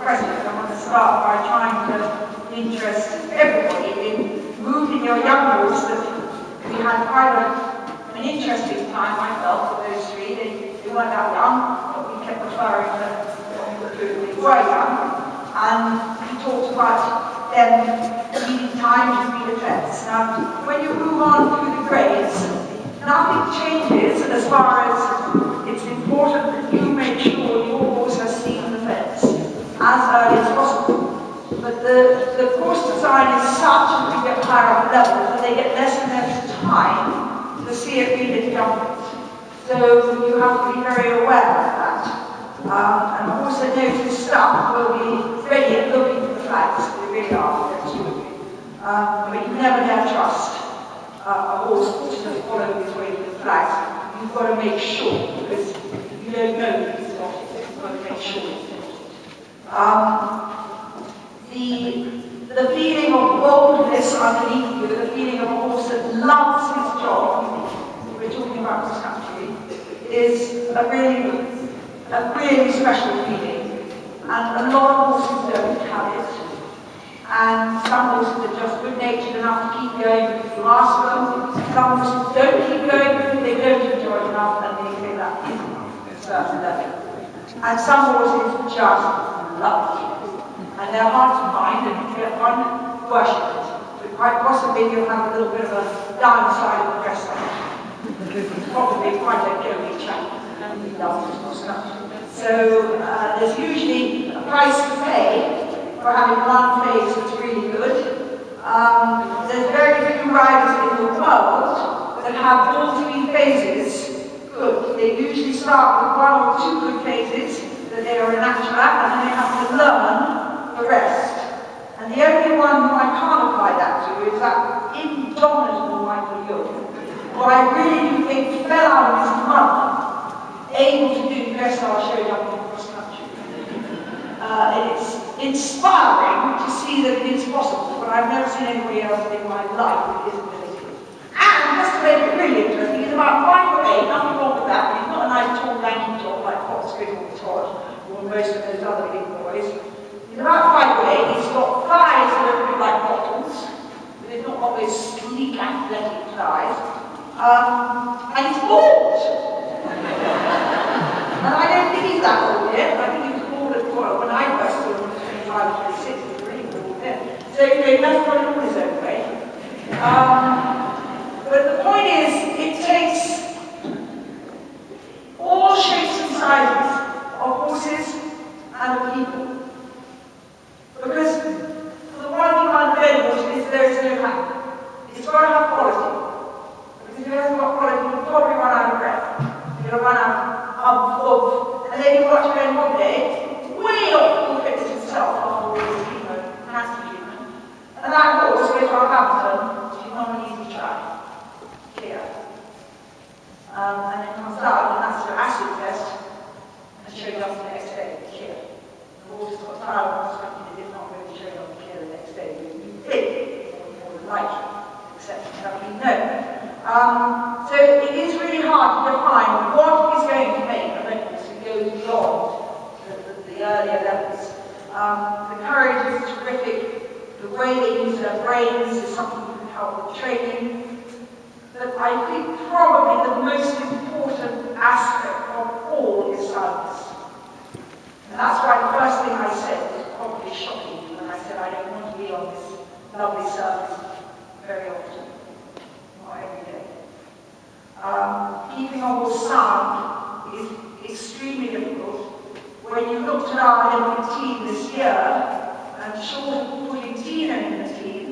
impressive. I want to start by trying to interest everybody in moving your young horse. That we had quite an interesting time, I felt, for those three. They weren't that young, but we kept referring to what they were young. And we talked about them needing time to read effects. Now, when you move on through the grades, nothing changes as far as it's important that you make sure your horse has seen the fence as early as possible. But the course design is such that we get higher up levels that they get less and less time to see it read and jump it. So you have to be very aware of that. And a horse that knows his stuff will be ready and looking for the flags. They really are. But you never dare trust a horse to just follow his way to the flags. You've got to make sure, because you don't know that he's got it. You've got to make sure he's got it. The feeling of boldness underneath you, the feeling of a horse that loves his job, we're talking about cross country, is a really special feeling. And a lot of horses don't have it. And some horses are just good-natured enough to keep going because you ask them. Some horses don't keep going because they don't enjoy it enough and they feel that a certain level. And some horses just love it. And they're hard to find, and you get one, worship it. But quite possibly you'll have a little bit of a downside of the dress on. It's probably quite a girly chap, and he loves his stuff. So there's usually a price to pay for having one phase that's really good. There's very few riders in the world that have all three phases good. They usually start with one or two good phases that they are a natural at, and then they have to learn the rest. And the only one who I can't apply that to is that indomitable Michael Young, who I really do think fell out of his mother, able to do dressage show jumping cross country. It's inspiring to see that it is possible, but I've never seen anybody else in my life that isn't ability. And just to make it really interesting, he's about 5'8", nothing wrong with that, but he's not a nice tall lanky job like Fox Grizzle Todd or most of those other big boys. He's about 5'8", he's got thighs that are a bit like bottles, but he's not got those sleek athletic thighs. And he's bald. And I don't think he's that old yet. I think he was bald at when I first saw him at 25, 26, he was really bald then. So anyway, that's got it all his own way. But the point is, it takes all shapes and sizes of horses and of people. Because the one thing about the bed horse is there is no hack. It's got to have quality. Because if it hasn't got quality, you'll probably run out of breath. You'll run out of, and then you watch Ben one day, way off full fitness himself after all this cancer treatment. And that horse goes to Hampton, she's not an easy try. Clear. And it comes out, and that's your acid test, and shows up the next day, clear. The horse has got tired of something that did not really show up clear the next day. You think, more than likely, except that we know. So it is really hard to define what is going to make a record that goes beyond the earlier levels. The courage is terrific. The way they use their brains is something that can help with training. But I think probably the most important aspect of all is silence. And that's why the first thing I said was probably shocking when I said I don't want to be on this lovely surface very often, not every day. Keeping a horse sound is extremely difficult. When you looked at our Olympic team this year, and short of putting Tina in the team,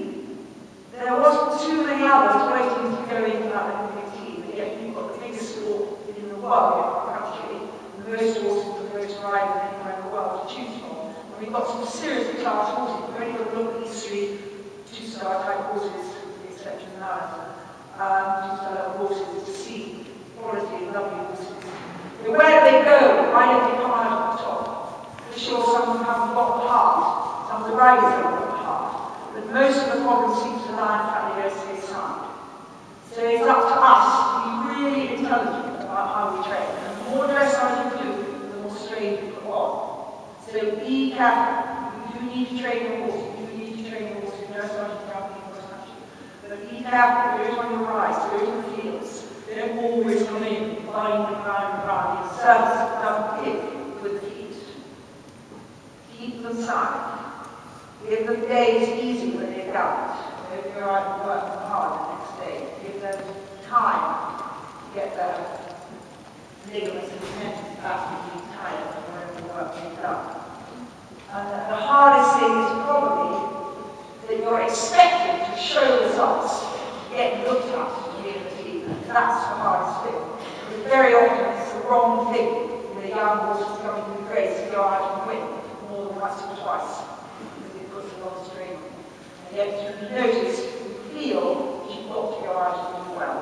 there wasn't too many others waiting to go into that Olympic team. And yet you've got the biggest sport in the world, in our country, and the most horses and the most riders anywhere in the world to choose from. And we've got some seriously class horses. We've only got to look at history, two-star type horses, with the exception of ours. Two-star horses to see quality and lovely horses. But where do they go? Why don't they come out of the top? For sure, some of them haven't got the heart. Some of the riders haven't got the heart. But most of the problem seems to lie in the fact they don't stay sound. So it's up to us to be really intelligent about how we train. And the more dressage you do, the more strain you put on. So So be careful. You do need to train your horse. You do need to train your horse. You know, starting from the horse country. But be careful. Do it on your rides. Do it in the fields. Don't always come in, find the ground. It serves doesn't fit with the feet. Keep them silent. Give them days easy when they're done. If you're out working hard the next day, give them time to get their ligaments and tendons back and be tired of whatever the work they've done. And the hardest thing is probably that you're expecting to show results, get looked at at the end of the season. That's the hardest thing. Because very often it's the wrong thing when a young horse is coming to the race to go out and win more than once or twice. Because it puts a lot of strain on. And yet you notice, you feel you've got to go out and do well.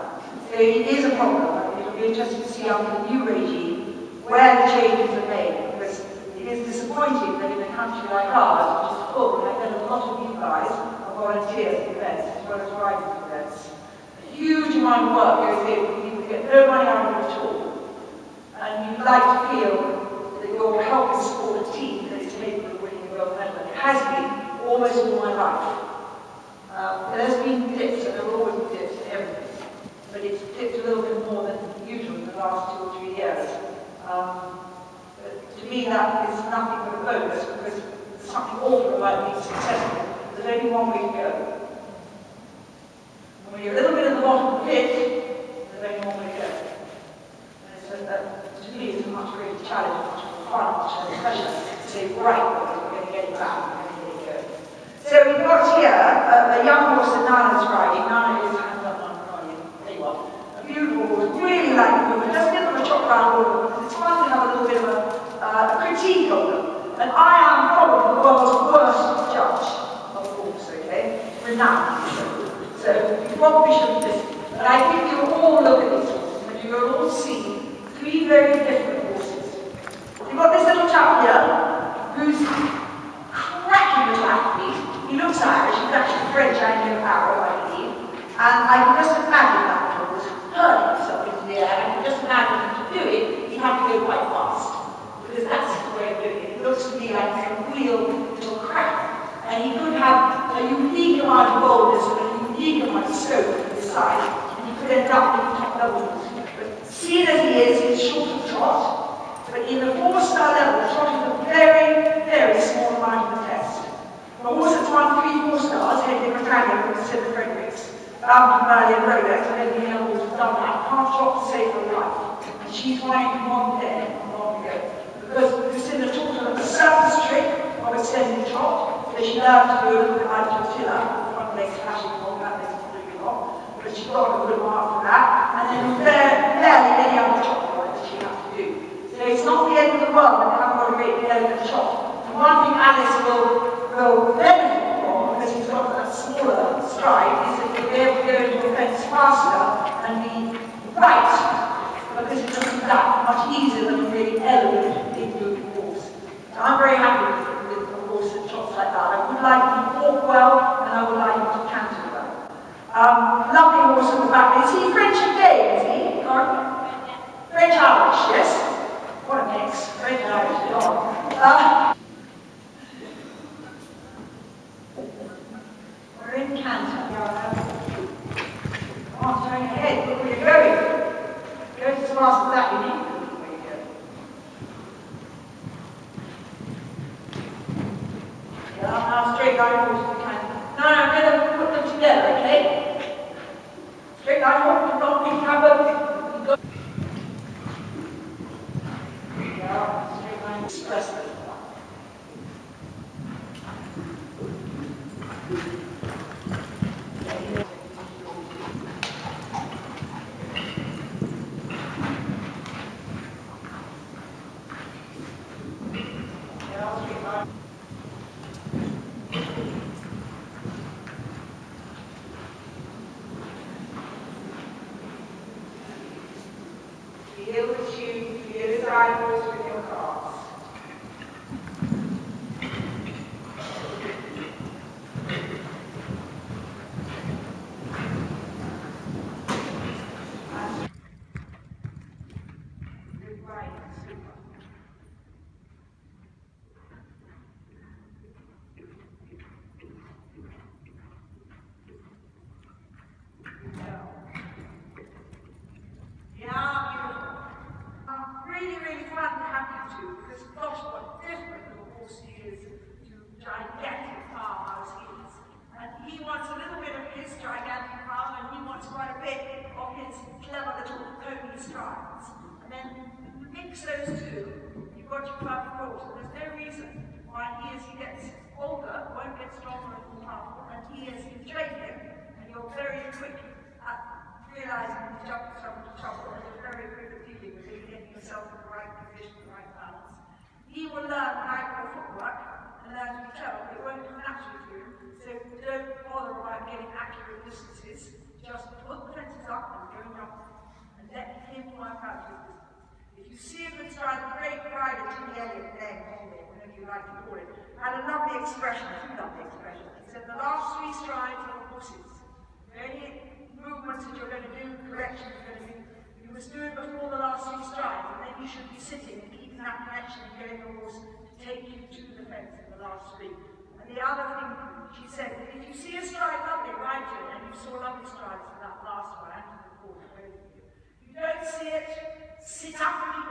So it is a problem. It'll be interesting to see under the new regime where the changes are made. Because it is disappointing that in a country like ours, which is full, and I know a lot of you guys are volunteers at events as well as riding events, a huge amount of work goes in for people to get no money out of it at all. And you'd like to feel that you're helping support a team that is capable of winning a gold medal. It has been almost all my life. There's been dips, and there will always be dips in everything. But it's dipped a little bit more than usual in the last 2 or 3 years. But to me, that is nothing but a bonus, because there's something awful about being successful. There's only one way to go. When you're a little bit at the bottom of the pit, there's only one way to go. And to me, it's a much greater challenge, much more fun, much more pressure to say, right, we're going to get it back, we're going to get it going. So we've got here a young horse that Nana's riding. Nana is hands up on riding. There you are. A beautiful horse, really like the woman. Just give them a chop round all of them, because it's fun to have a little bit of a critique of them. And I am probably the world's worst judge of a horse, okay? Renowned. So you probably shouldn't listen. But I think you'll all look at these horses, and you will all see 3 very different horses. You've got this little chap here, who's cracking little athlete. He looks Irish, he's actually French Anglo-Arab, I believe. And I can just imagine that horse hurling himself into the air. I can just imagine him to do it, he'd have to go quite fast. Because that's the way of doing it. It looks to me like a real little crack. And he could have a unique amount of boldness and a unique amount of scope on his side. And he could end up in the top levels. But seeing as he is, he's short of trot. But in the 4-star level, trot is a very, very small amount of the test. The horse that's won 3 4 stars, heading the Italian from Lucinda Green Masterclass, and Rolex, I don't think any other horse has done that. Can't trot to save her life. And she's winning one day, long ago. Because Lucinda taught her the surface trick of extending the trot, so she learned to do a little bit like tortilla, front legs flashing along, that legs moving off. But she got a good mark for that, and then barely any other trot that she had to do. So it's not the end of the world when they haven't got a great elegant trot. And one thing Alice will benefit from, because he's got that smaller stride, is that he'll be able to go into a fence faster and be right, because it's just that much easier than a really elegant, big moving horse. So I'm very happy with a horse that trots like that. I would like him to walk well, and I would like him to canter well. Lovely horse at the back. Is he French and gay, is he? French-Irish, yes? What a mix. French-Irish, God. We're in canter. Come on, turn your head. Look where you're going. Go as fast as that, you need to look where you're going. Yeah, now straight line horse if you can. No, get them, put them together, okay? Straight line horse, you don't need to have a... Yeah, straight line express them. Feel the tune, feel his eyeballs with your calves. You're very quick at realising you jumped from trouble, and you're very quick at dealing with it, getting yourself in the right position, the right balance. He will learn how your footwork and learn to be clever, but it won't come naturally to you. So don't bother about getting accurate distances. Just put the fences up and go and jump, and let him work out his distance. If you see a good stride, the great rider, Jimmy Elliott, whatever you like to call it, had a lovely expression, two lovely expressions. He said, the last three strides are horses. Any movements that you're going to do, corrections you're going to do, you must do it before the last three strides, and then you should be sitting and keeping that connection and getting the horse to take you to the fence in the last three. And the other thing she said, if you see a stride lovely, ride to it, and you saw lovely strides for that last one, and to the corner, both of you. If you don't see it, sit up and keep